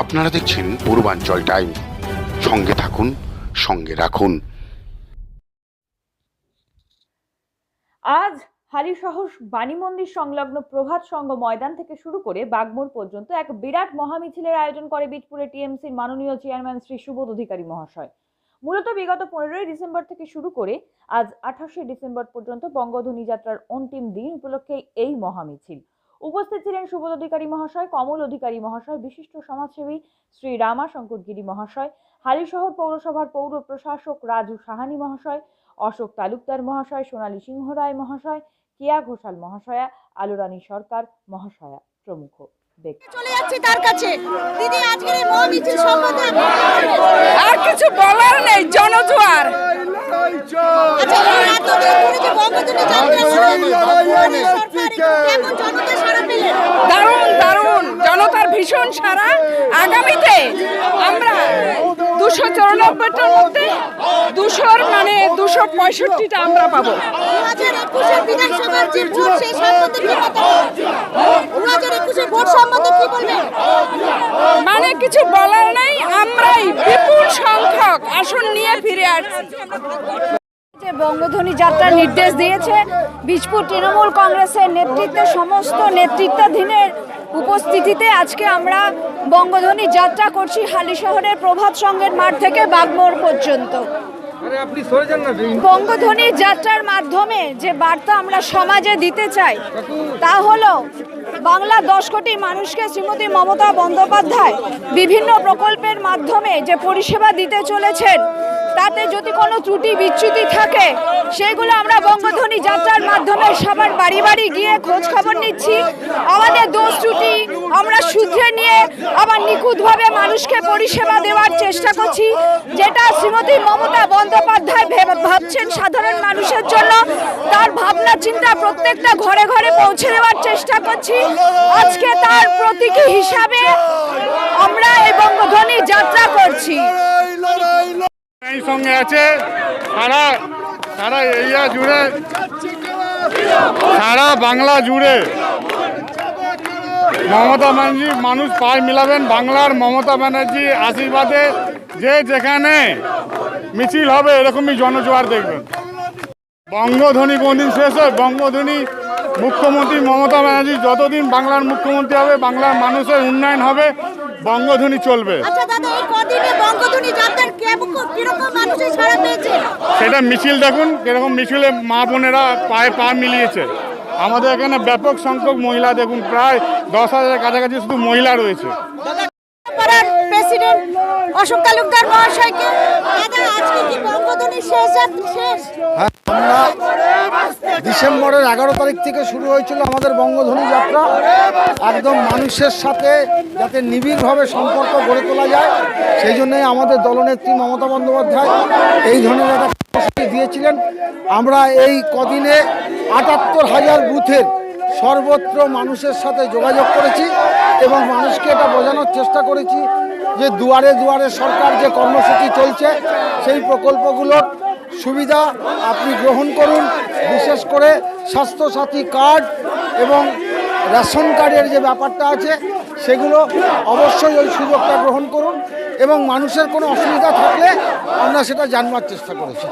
আপনারা দেখছেন পূর্বাঞ্চল টাইম। সঙ্গে থাকুন, সঙ্গে রাখুন। আজ হালিশহর বাণী মন্দির সংলগ্ন প্রভাত সংঘ ময়দান থেকে শুরু করে বাগমোড় পর্যন্ত এক বিরাট মহামিছিলের আয়োজন করে বীজপুরে টিএমসির মাননীয় চেয়ারম্যান শ্রী সুবোধ অধিকারী মহাশয়। মূলত বিগত 15ই ডিসেম্বর থেকে শুরু করে আজ 28শে ডিসেম্বর পর্যন্ত বঙ্গধ্বনি যাত্রার অন্তিম দিন উপলক্ষে এই মহামিছিল। উপস্থিত ছিলেন সুবোধ অধিকারী মহাশয়, কমল অধিকারী মহাশয়, বিশিষ্ট সমাজসেবী শ্রী রামা শঙ্কর গিরি মহাশয়, হালিশহর পৌরসভার পৌর প্রশাসক রাজু সাহানি মহাশয়, অশোক তালুকদার মহাশয়, সোনালী সিংহ রায় মহাশয়, কেয়া ঘোষাল মহাশয়া, আলোরানী সরকার মহাশয়া প্রমুখ। চলে যাচ্ছি তার কাছে। দিদি, আজকের এই মহামিছিল সম্বন্ধে আর কিছু বলার নেই, জনজোয়ার। আচ্ছা, এই এতদিন ধরে যে বঙ্গধ্বনি যাত্রা কেমন জনতা সাড়া পেলেন? দারুণ দারুণ, জনতার ভীষণ সাড়া। আগামীতে আমরা 294টার মধ্যে 265টা আমরা পাবো। 2021 বিধানসভার যে ভোট, সেই সম্বন্ধে কি মতামত? 2021 ভোট সম্বন্ধে কি বলবেন? মানে কিছু বলার নেই, আমরাই বিপুল সংখ্যক আসন নিয়ে ফিরে আসছি। যে বঙ্গধ্বনি যাত্রার নির্দেশ দিয়েছে বীজপুর তৃণমূল কংগ্রেসের নেতৃত্বে, সমস্ত নেতৃত্বাধীনের উপস্থিতিতে আজকে আমরা বঙ্গধ্বনি যাত্রা করছি হালিশহরের প্রভাত সংঘের মাঠ থেকে বাগমোড় পর্যন্ত। বঙ্গধ্বনি যাত্রার মাধ্যমে যে বার্তা আমরা সমাজে দিতে চাই তা হলো, বাংলা 10 কোটি মানুষকে শ্রীমতী মমতা বন্দ্যোপাধ্যায় বিভিন্ন প্রকল্পের মাধ্যমে যে পরিষেবা দিতে চলেছেন, তাতে যদি কোনো ত্রুটি বিচ্যুতি থাকে সেগুলো আমরা বঙ্গধ্বনি যাত্রার মাধ্যমে সবার বাড়ি বাড়ি গিয়ে খোঁজ খবর নিচ্ছি। আমাদের দোষ ত্রুটি আমরা শুধরে নিয়ে আবার নিখুঁতভাবে মানুষকে পরিষেবা দেওয়ার চেষ্টা করছি, যেটা শ্রীমতী মমতা বন্দ্যোপাধ্যায় ভাবছেন সাধারণ মানুষের জন্য। তার ভাবনা চিন্তা প্রত্যেকটা ঘরে ঘরে পৌঁছে দেওয়ার চেষ্টা করছি। আজকে তার প্রতীকী হিসাবে আমরা এই বঙ্গধ্বনি যাত্রা করছি। এই সঙ্গে আছে সারা এরিয়া জুড়ে, সারা বাংলা জুড়ে মমতা ব্যানার্জি মানুষ পায়ে মিলাবেন। বাংলার মমতা ব্যানার্জি আশীর্বাদে যে যেখানে মিছিল হবে এরকমই জনজোয়ার দেখবেন। বঙ্গধ্বনি কোনদিন শেষ হয়? বঙ্গধ্বনি মুখ্যমন্ত্রী মমতা ব্যানার্জি যতদিন বাংলার মুখ্যমন্ত্রী হবে, বাংলার মানুষের উন্নয়ন হবে, বঙ্গধ্বনি চলবে। আচ্ছা দাদা, এই কদিনে বঙ্গধ্বনি যাত্রার কিরকম মানুষের সাড়া পেয়েছে? সেটা মিছিল দেখুন, কিরকম মিছিলে মা বোনেরা পায়ে পা মিলিয়েছে। আমাদের এখানে ব্যাপক সংখ্যক মহিলা দেখুন, প্রায় 10,000-এর কাছাকাছি শুধু মহিলা রয়েছে। প্রেসিডেন্ট অশোক তালুকদার মহাশয়কে, দাদা আজকে কি বঙ্গধ্বনি শেষ? আমরা ডিসেম্বরের 11 তারিখ থেকে শুরু হয়েছিল আমাদের বঙ্গধ্বনি যাত্রা। একদম মানুষের সাথে যাতে নিবিড়ভাবে সম্পর্ক গড়ে তোলা যায়, সেই জন্যই আমাদের দলনেত্রী মমতা বন্দ্যোপাধ্যায় এই ধরনের একটা কর্মসূচি দিয়েছিলেন। আমরা এই কদিনে 78,000 বুথের সর্বত্র মানুষের সাথে যোগাযোগ করেছি এবং মানুষকে এটা বোঝানোর চেষ্টা করেছি যে দুয়ারে দুয়ারে সরকার যে কর্মসূচি চলছে, সেই প্রকল্পগুলোর সুবিধা আপনি গ্রহণ করুন। বিশেষ করে স্বাস্থ্যসাথী কার্ড এবং রেশন কার্ডের যে ব্যাপারটা আছে, সেগুলো অবশ্যই ওই সুযোগটা গ্রহণ করুন এবং মানুষের কোনো অসুবিধা থাকলে আমরা সেটা জানবার চেষ্টা করেছি।